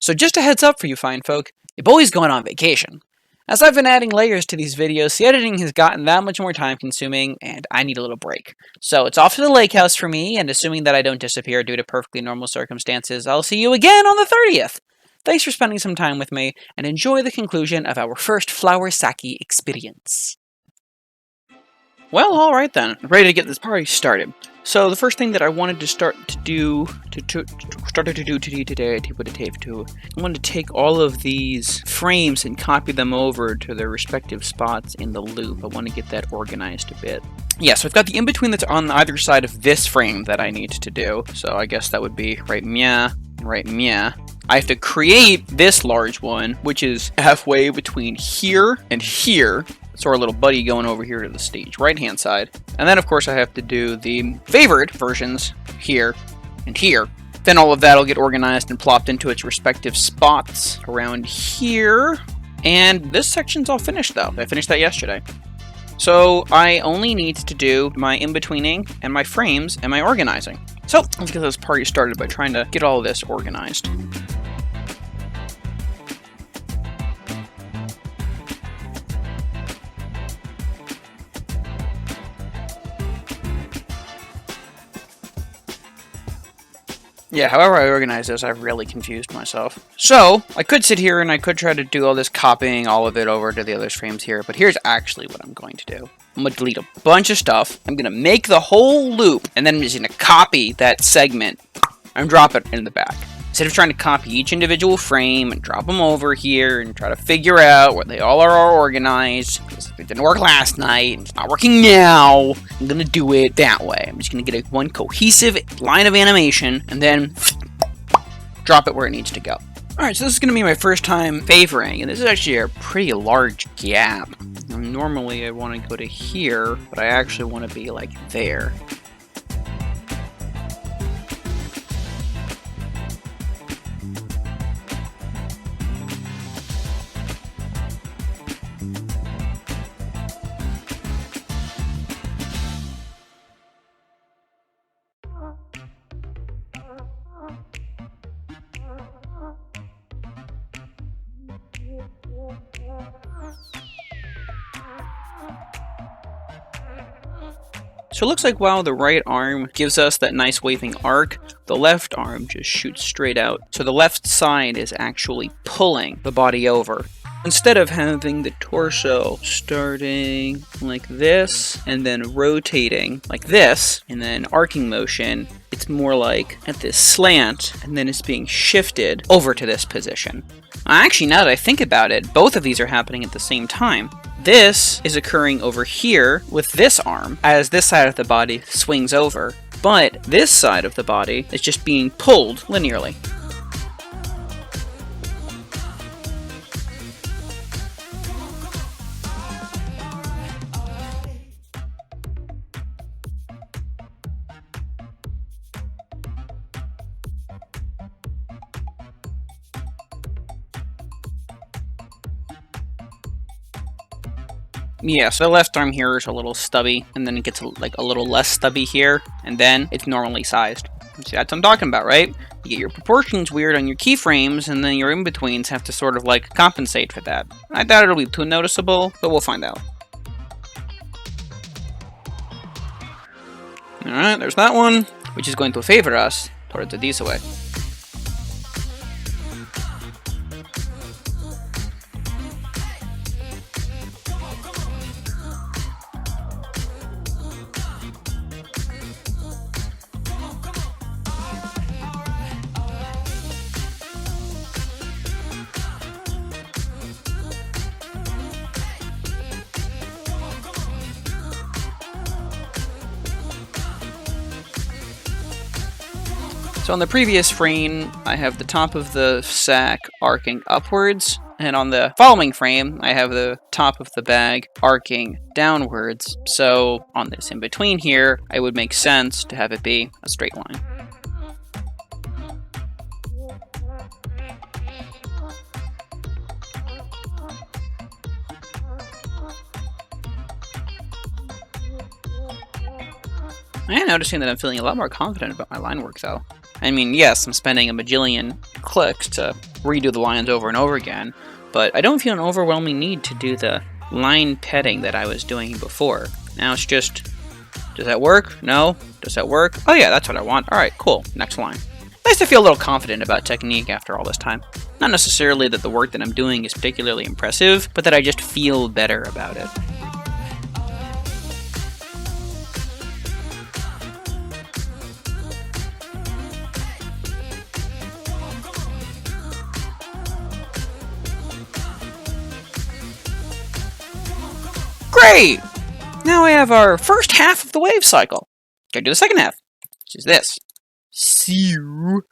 So just a heads up for you fine folk, your boy's going on vacation. As I've been adding layers to these videos, the editing has gotten that much more time consuming, and I need a little break. So it's off to the lake house for me, and assuming that I don't disappear due to perfectly normal circumstances, I'll see you again on the 30th! Thanks for spending some time with me, and enjoy the conclusion of our first flower sake experience. Well, alright then, ready to get this party started. So the first thing that I wanted to start to do today, I wanted to take all of these frames and copy them over to their respective spots in the loop. I want to get that organized a bit. Yeah, so I've got the in-between that's on either side of this frame that I need to do. So I guess that would be right meh and right meh. I have to create this large one, which is halfway between here and here. So our little buddy going over here to the stage right-hand side. And then, of course, I have to do the favored versions here and here. Then all of that will get organized and plopped into its respective spots around here. And this section's all finished, though. I finished that yesterday. So I only need to do my in-betweening and my frames and my organizing. So let's get this party started by trying to get all of this organized. Yeah, however I organize this, I've really confused myself. So, I could sit here and I could try to do all this copying all of it over to the other frames here, but here's actually what I'm going to do. I'm going to delete a bunch of stuff, I'm going to make the whole loop, and then I'm just going to copy that segment and drop it in the back. Instead of trying to copy each individual frame and drop them over here and try to figure out where they all are organized, because it didn't work last night, and it's not working now, I'm going to do it that way. I'm just going to get one cohesive line of animation, and then drop it where it needs to go. Alright, so this is going to be my first time favoring, and this is actually a pretty large gap. Normally I want to go to here, but I actually want to be like there. So it looks like while the right arm gives us that nice waving arc, the left arm just shoots straight out. So the left side is actually pulling the body over. Instead of having the torso starting like this, and then rotating like this, and then arcing motion, it's more like at this slant, and then it's being shifted over to this position. Actually, now that I think about it, both of these are happening at the same time. This is occurring over here with this arm, as this side of the body swings over, but this side of the body is just being pulled linearly. Yeah, so the left arm here is a little stubby, and then it gets like a little less stubby here, and then it's normally sized. See, that's what I'm talking about, right? You get your proportions weird on your keyframes, and then your in-betweens have to sort of like compensate for that. I doubt it'll be too noticeable, but we'll find out. Alright, there's that one, which is going to favor us towards the this way. So on the previous frame, I have the top of the sack arcing upwards, and on the following frame, I have the top of the bag arcing downwards. So on this in between here, it would make sense to have it be a straight line. I am noticing that I'm feeling a lot more confident about my line work, though. I mean, yes, I'm spending a bajillion clicks to redo the lines over and over again, but I don't feel an overwhelming need to do the line petting that I was doing before. Now it's just, does that work? No? Does that work? Oh yeah, that's what I want. Alright, cool. Next line. Nice to feel a little confident about technique after all this time. Not necessarily that the work that I'm doing is particularly impressive, but that I just feel better about it. Great! Now we have our first half of the wave cycle. Gotta do the second half, which is this. See you.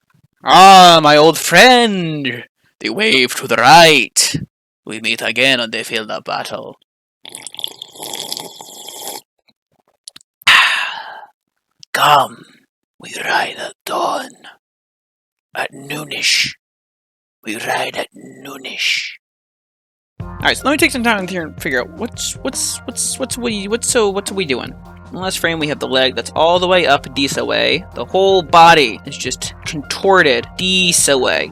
Ah, my old friend! The wave to the right. We meet again on the field of battle. Come, we ride at dawn. At noonish. We ride at noonish. Alright, so let me take some time here and figure out what are we doing? In the last frame we have the leg that's all the way up this way. The whole body is just contorted this way.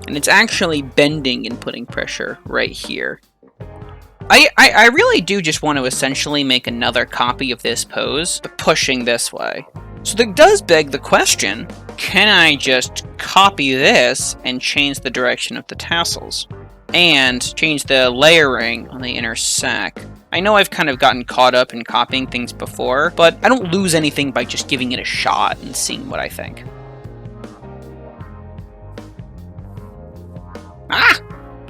And it's actually bending and putting pressure right here. I really do just want to essentially make another copy of this pose, but pushing this way. So that does beg the question, can I just copy this and change the direction of the tassels? And change the layering on the inner sac. I know I've kind of gotten caught up in copying things before, but I don't lose anything by just giving it a shot and seeing what I think. Ah!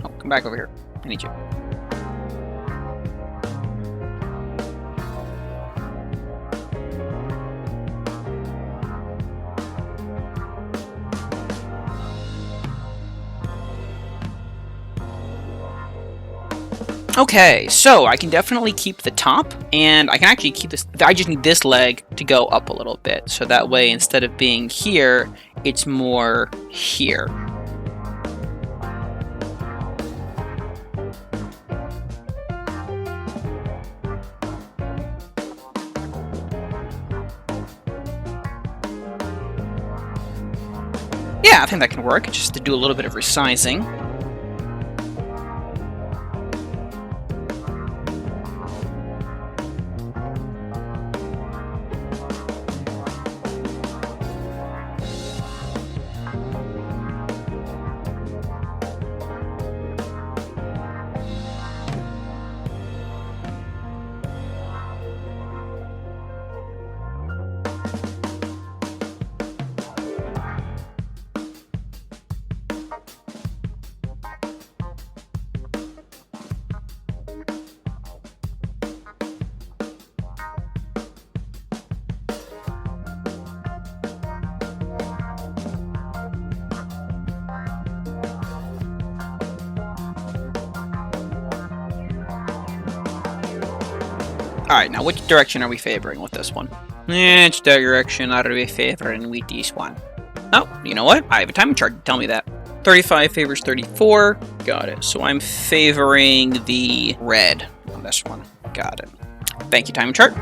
Oh, come back over here. I need you. Okay, so I can definitely keep the top, and I can actually keep this. I just need this leg to go up a little bit, so that way instead of being here, it's more here. Yeah, I think that can work, just to do a little bit of resizing. Alright, now which direction are we favoring with this one? Which direction are we favoring with this one? Oh, you know what? I have a timing chart to tell me that. 35 favors 34. Got it. So I'm favoring the red on this one. Got it. Thank you, timing chart.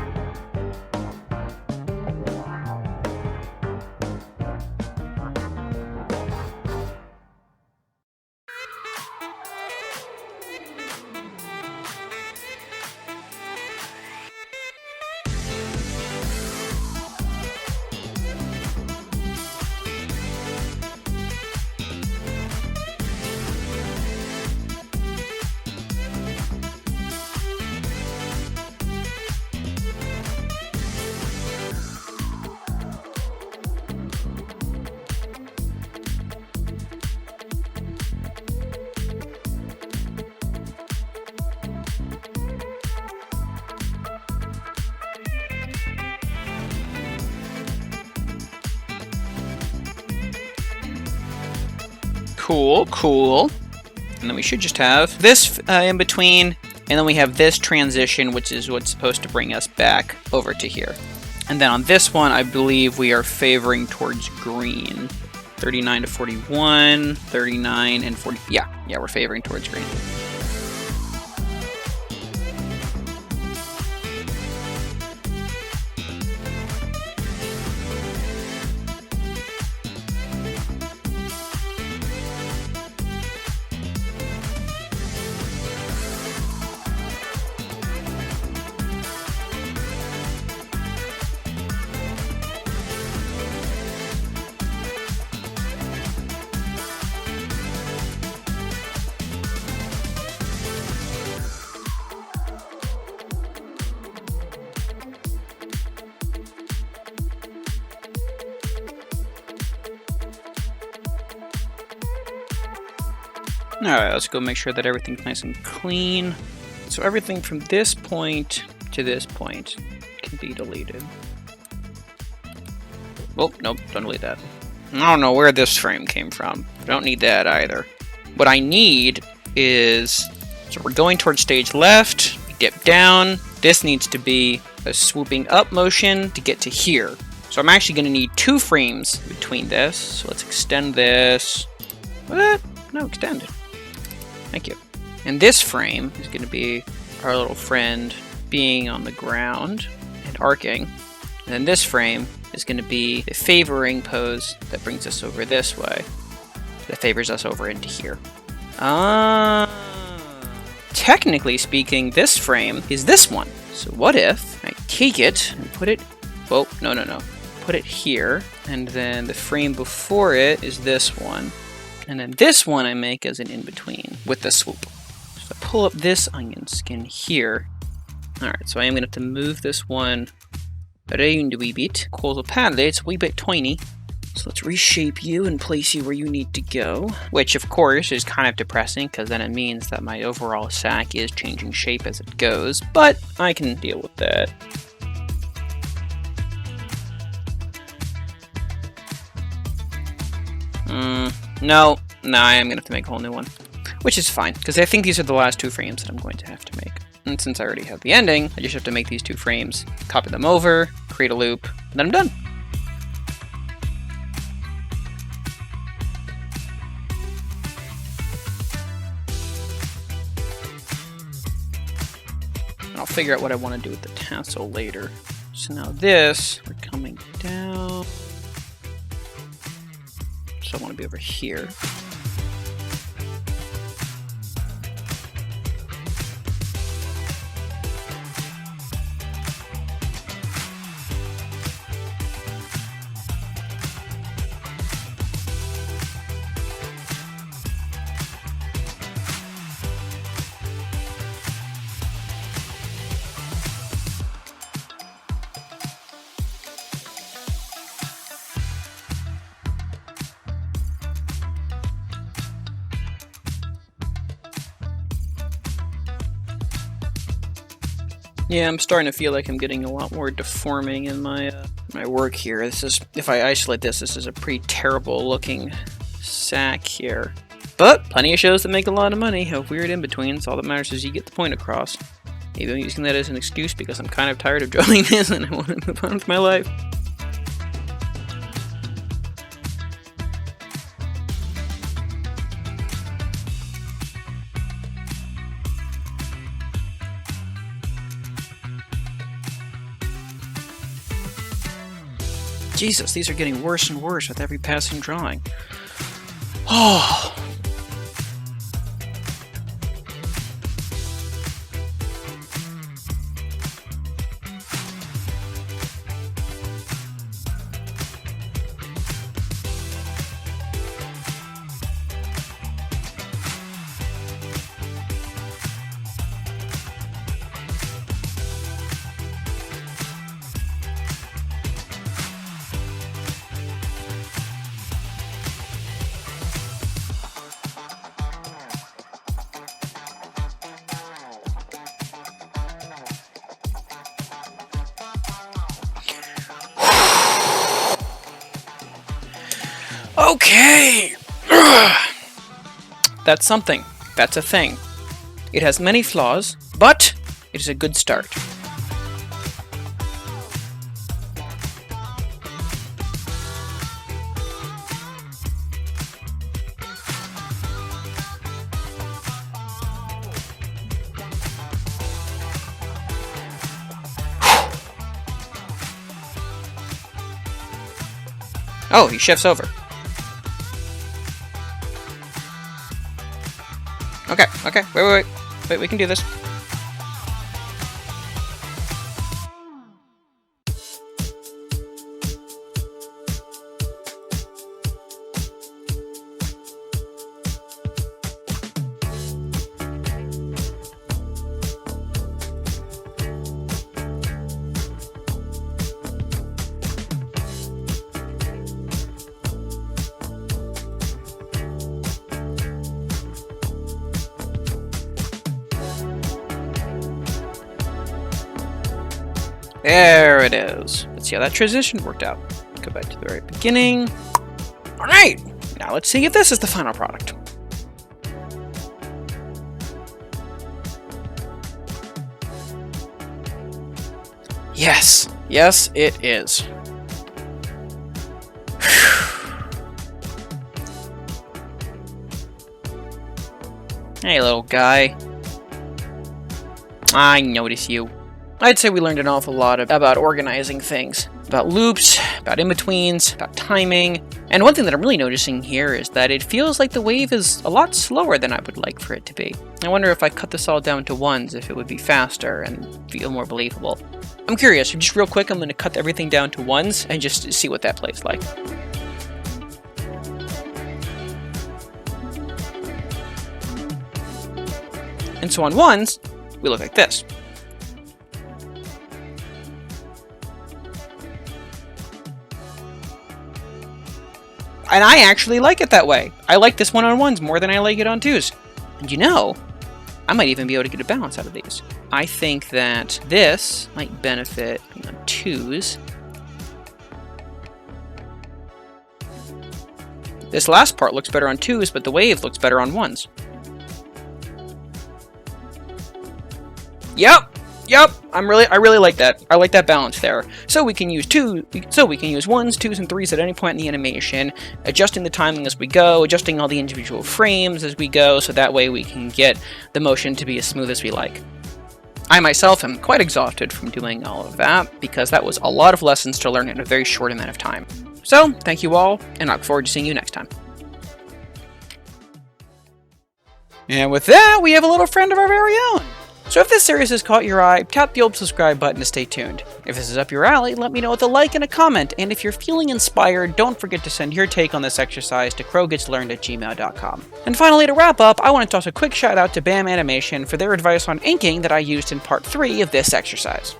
Cool, cool. And then we should just have this in between, and then we have this transition, which is what's supposed to bring us back over to here. And then on this one, I believe we are favoring towards green. 39 to 41, 39 and 40. Yeah, we're favoring towards green. Alright, let's go make sure that everything's nice and clean. So everything from this point to this point can be deleted. Oh, nope, don't delete that. I don't know where this frame came from. I don't need that either. What I need is... So we're going towards stage left, dip down. This needs to be a swooping up motion to get to here. So I'm actually going to need 2 frames between this. So let's extend this. What? No, extend. Thank you. And this frame is going to be our little friend being on the ground and arcing. And then this frame is going to be the favoring pose that brings us over this way. That favors us over into here. Technically speaking, this frame is this one. So what if I take it and put it... Oh, no. Put it here. And then the frame before it is this one. And then this one I make as an in-between with the swoop. So I pull up this onion skin here. Alright, so I am going to have to move this one around a wee bit. Because apparently it's a wee bit tiny. So let's reshape you and place you where you need to go. Which, of course, is kind of depressing, because then it means that my overall sack is changing shape as it goes. But I can deal with that. No, I am going to have to make a whole new one. Which is fine, because I think these are the last 2 frames that I'm going to have to make. And since I already have the ending, I just have to make these 2 frames, copy them over, create a loop, and then I'm done. And I'll figure out what I want to do with the tassel later. So now this, we're coming down. So I want to be over here. Yeah, I'm starting to feel like I'm getting a lot more deforming in my work here. This is, if I isolate this, this is a pretty terrible looking sack here. But plenty of shows that make a lot of money have weird in-betweens. All that matters is you get the point across. Maybe I'm using that as an excuse because I'm kind of tired of drawing this and I want to move on with my life. Jesus, these are getting worse and worse with every passing drawing. Oh. Okay! That's something. That's a thing. It has many flaws, but it is a good start. Oh, he shifts over. Okay, wait, we can do this. There it is. Let's see how that transition worked out. Go back to the very beginning. All right, now let's see if this is the final product. Yes, yes, it is. Hey, little guy. I notice you. I'd say we learned an awful lot about organizing things. About loops, about in-betweens, about timing. And one thing that I'm really noticing here is that it feels like the wave is a lot slower than I would like for it to be. I wonder if I cut this all down to ones, if it would be faster and feel more believable. I'm curious, just real quick, I'm going to cut everything down to ones and just see what that plays like. And so on ones, we look like this. And I actually like it that way. I like this one on ones more than I like it on twos. And you know, I might even be able to get a balance out of these. I think that this might benefit on twos. This last part looks better on twos, but the wave looks better on ones. Yep. I really like that. I like that balance there. So we can use ones, twos, and threes at any point in the animation, adjusting the timing as we go, adjusting all the individual frames as we go, so that way we can get the motion to be as smooth as we like. I myself am quite exhausted from doing all of that, because that was a lot of lessons to learn in a very short amount of time. So, thank you all, and I look forward to seeing you next time. And with that, we have a little friend of our very own. So if this series has caught your eye, tap the old subscribe button to stay tuned. If this is up your alley, let me know with a like and a comment, and if you're feeling inspired, don't forget to send your take on this exercise to crowgetslearned@gmail.com. And finally, to wrap up, I want to toss a quick shout out to BAM Animation for their advice on inking that I used in part 3 of this exercise.